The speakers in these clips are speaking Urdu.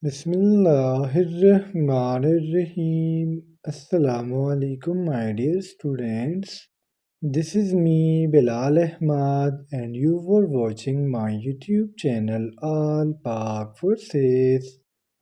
Bismillahirrahmanirrahim. Assalamu alaikum, my dear students. This is me, Bilal Ahmad, and you were watching my YouTube channel All Pak Forces.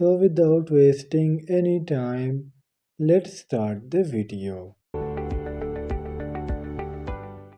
So without wasting any time, let's start the video.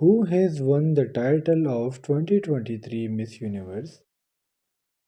Who has won the title of 2023 Miss Universe?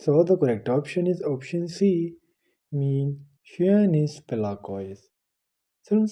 So the correct option is option C, mean Shianis Pelakois.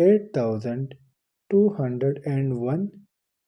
8201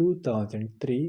2003,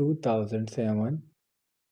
2007,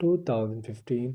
2015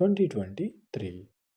2023।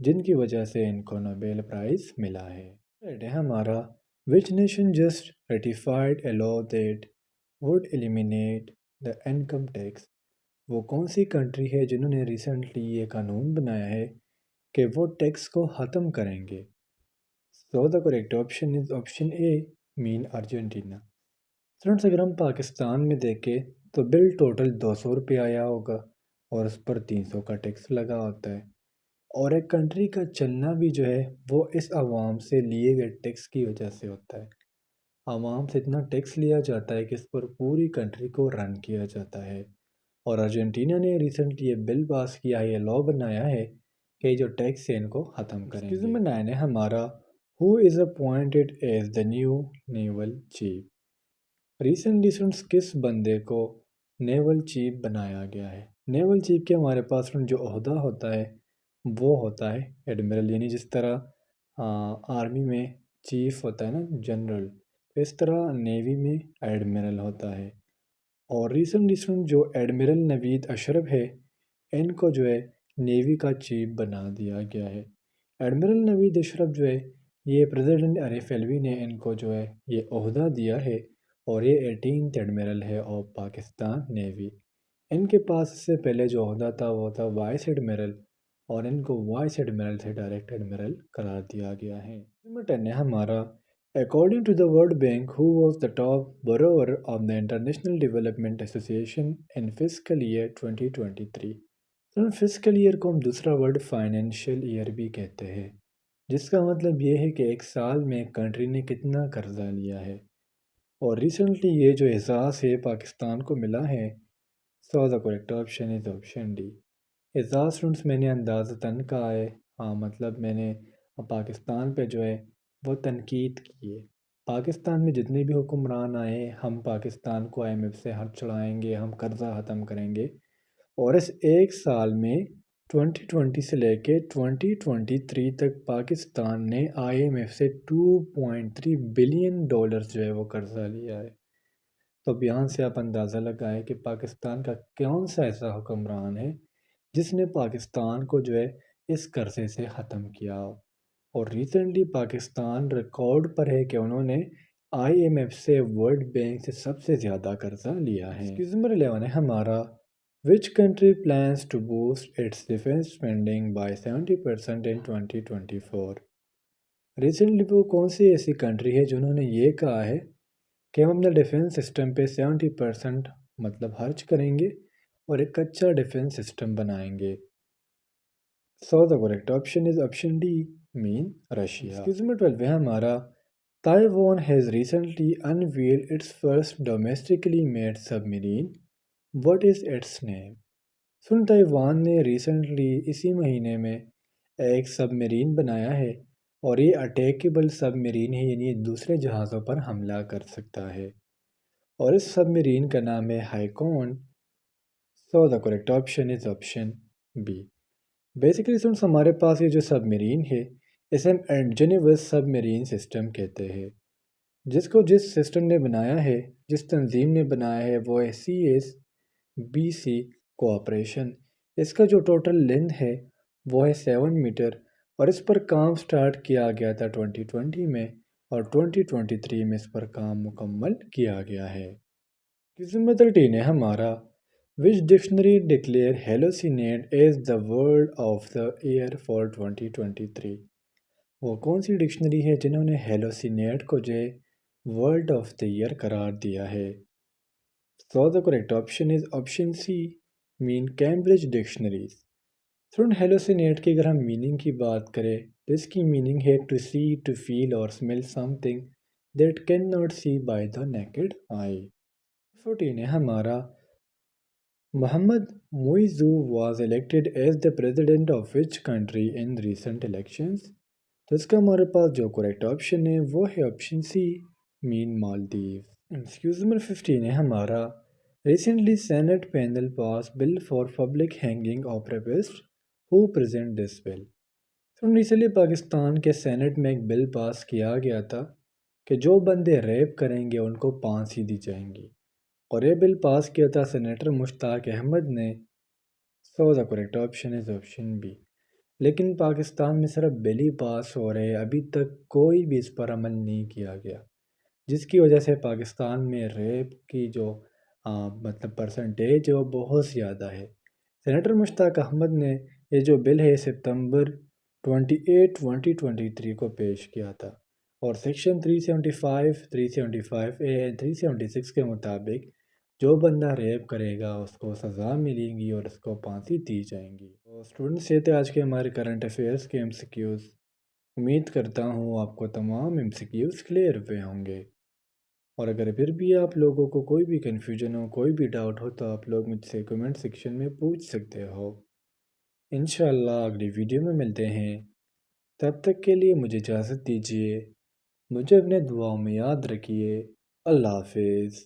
جن کی وجہ سے ان کو نوبیل پرائز ملا ہے۔ ہے ہمارا which nation just ratified a law that would eliminate the income tax, وہ کون سی کنٹری ہے جنہوں نے ریسنٹلی یہ قانون بنایا ہے کہ وہ ٹیکس کو ختم کریں گے؟ So the correct option is option A, مین ارجنٹینا۔ فرینڈس اگر ہم پاکستان میں دیکھیں تو بل ٹوٹل 200 روپے آیا ہوگا اور اس پر 300 کا ٹیکس لگا ہوتا ہے، اور ایک کنٹری کا چلنا بھی جو ہے وہ اس عوام سے لیے گئے ٹیکس کی وجہ سے ہوتا ہے۔ عوام سے اتنا ٹیکس لیا جاتا ہے کہ اس پر پوری کنٹری کو رن کیا جاتا ہے، اور ارجنٹینا نے ریسنٹلی یہ بل پاس کیا ہے، یہ لا بنایا ہے کہ جو ٹیکس ہے ان کو ختم کریں گے۔ نمبر 9 ہے ہمارا who is appointed as the new naval chief. Recently کس بندے کو نیول چیف بنایا گیا ہے؟ نیول چیف کے ہمارے پاس جو عہدہ ہوتا ہے وہ ہوتا ہے ایڈمرل، یعنی جس طرح آرمی میں چیف ہوتا ہے نا جنرل، اس طرح نیوی میں ایڈمرل ہوتا ہے۔ اور ریسنٹلی جو ایڈمرل نوید اشرف ہے ان کو جو ہے نیوی کا چیف بنا دیا گیا ہے۔ ایڈمرل نوید اشرف جو ہے یہ پریزیڈنٹ عارف علوی نے ان کو جو ہے یہ عہدہ دیا ہے، اور یہ 18th ایڈمرل ہے آف پاکستان نیوی۔ ان کے پاس اس سے پہلے جو عہدہ تھا وہ تھا وائس ایڈمرل، اور ان کو وائس ایڈمرل سے ڈائریکٹ ایڈمرل قرار دیا گیا ہے۔ نمبر 10 ہے ہمارا According to the World Bank, who was the top borrower of the International Development Association in fiscal year 2023؟ Fiscal year کو ہم دوسرا ورڈ فائنینشیل ایئر بھی کہتے ہیں، جس کا مطلب یہ ہے کہ ایک سال میں کنٹری نے کتنا قرضہ لیا ہے، اور ریسنٹلی یہ جو اعزاز ہے پاکستان کو ملا ہے، so the correct option is option D. اعزاز اسٹوڈنٹس میں نے اندازتاً کہا ہے، ہاں مطلب میں نے پاکستان پہ جو ہے وہ تنقید کی ہے۔ پاکستان میں جتنے بھی حکمران آئے ہم پاکستان کو IMF سے ہاتھ چڑھائیں گے، ہم قرضہ ختم کریں گے، اور اس ایک سال میں 2020 سے لے کے 2023 تک پاکستان نے IMF سے $2.3 بلین جو ہے وہ قرضہ لیا ہے۔ تو اب یہاں سے آپ اندازہ لگائیں کہ پاکستان کا کون سا ایسا حکمران ہے جس نے پاکستان کو جو ہے اس قرضے سے ختم کیا ہو۔ اور ریسنٹلی پاکستان ریکارڈ پر ہے کہ انہوں نے IMF سے ورلڈ بینک سے سب سے زیادہ قرضہ لیا ہے۔ نمبر 11 ہے ہمارا Which country plans to boost its defense spending by 70% in 2024؟ Recently وہ کون سی ایسی کنٹری ہے جنہوں نے یہ کہا ہے کہ ہم اپنے ڈیفنس سسٹم پہ 70% مطلب خرچ کریں گے اور ایک اچھا ڈیفنس سسٹم بنائیں گے؟ So the correct option is option D, مین رشیا۔ نمبر 12 ہے ہمارا Taiwan has recently unveiled its first domestically made submarine. What is its name؟ Taiwan نے ریسنٹلی اسی مہینے میں ایک سب مرین بنایا ہے، اور یہ اٹیکیبل سب مرین ہے، یعنی دوسرے جہازوں پر حملہ کر سکتا ہے، اور اس سب مرین کا نام ہے Haikun. So the correct option is option B. Basically ہمارے پاس یہ جو سب مرین ہے اسے ہم انجینیوس سب مرین سسٹم کہتے ہیں، جس کو جس سسٹم نے بنایا ہے، جس تنظیم نے بنایا ہے وہ ہے CSBC کوآپریشن۔ اس کا جو ٹوٹل لینتھ ہے وہ ہے 7 میٹر، اور اس پر کام سٹارٹ کیا گیا تھا 2020 میں، اور 2023 میں اس پر کام مکمل کیا گیا ہے۔ نمبر 13 ہے ہمارا which dictionary declare hallucinate as the word of the year for 2023؟ وہ کون سی ڈکشنری ہے جنہوں نے ہیلوسینیٹ کو جو ہے ورڈ آف دا ایئر قرار دیا ہے؟ So the correct option is option C, مین کیمبرج ڈکشنریز۔ ہیلوسینیٹ کی اگر ہم میننگ کی بات کریں تو اس کی میننگ ہے to C, to feel or smell something that can not see by the naked eye. 14 ہے ہمارا Mohamed Muizzu was elected as the president of which country in recent elections? تو اس کا ہمارے پاس جو کریکٹ آپشن ہے وہ ہے آپشن سی، مین مالدیو۔ نمبر 15 ہے ہمارا recently senate panel pass bill for public hanging of rapist, who present this bill? Recently Pakistan کے سینٹ میں ایک بل پاس کیا گیا تھا کہ جو بندے ریپ کریں گے ان کو پھانسی دی جائیں گی، اور یہ بل پاس کیا تھا سینیٹر مشتاق احمد نے۔ So the correct option is option B. لیکن پاکستان میں صرف بل ہی پاس ہو رہے، ابھی تک کوئی بھی اس پر عمل نہیں کیا گیا، جس کی وجہ سے پاکستان میں ریپ کی جو مطلب پرسنٹیج ہے وہ بہت زیادہ ہے۔ سینیٹر مشتاق احمد نے یہ جو بل ہے ستمبر 28 2023 کو پیش کیا تھا، اور سیکشن 375 375 اے اینڈ 376 کے مطابق جو بندہ ریپ کرے گا اس کو سزا ملے گی اور اس کو پھانسی دی جائیں گی۔ تو اسٹوڈنٹس، یہ تھے آج کے ہمارے کرنٹ افیئرس کے ایم سی کیوز۔ امید کرتا ہوں آپ کو تمام ایم سی کیوز کلیئر ہوئے ہوں گے، اور اگر پھر بھی آپ لوگوں کو کوئی بھی کنفیوژن ہو، کوئی بھی ڈاؤٹ ہو، تو آپ لوگ مجھ سے کمنٹ سیکشن میں پوچھ سکتے ہو۔ انشاءاللہ اگلی ویڈیو میں ملتے ہیں، تب تک کے لیے مجھے اجازت دیجیے، مجھے اپنے دعاؤں میں یاد رکھیے۔ اللہ حافظ۔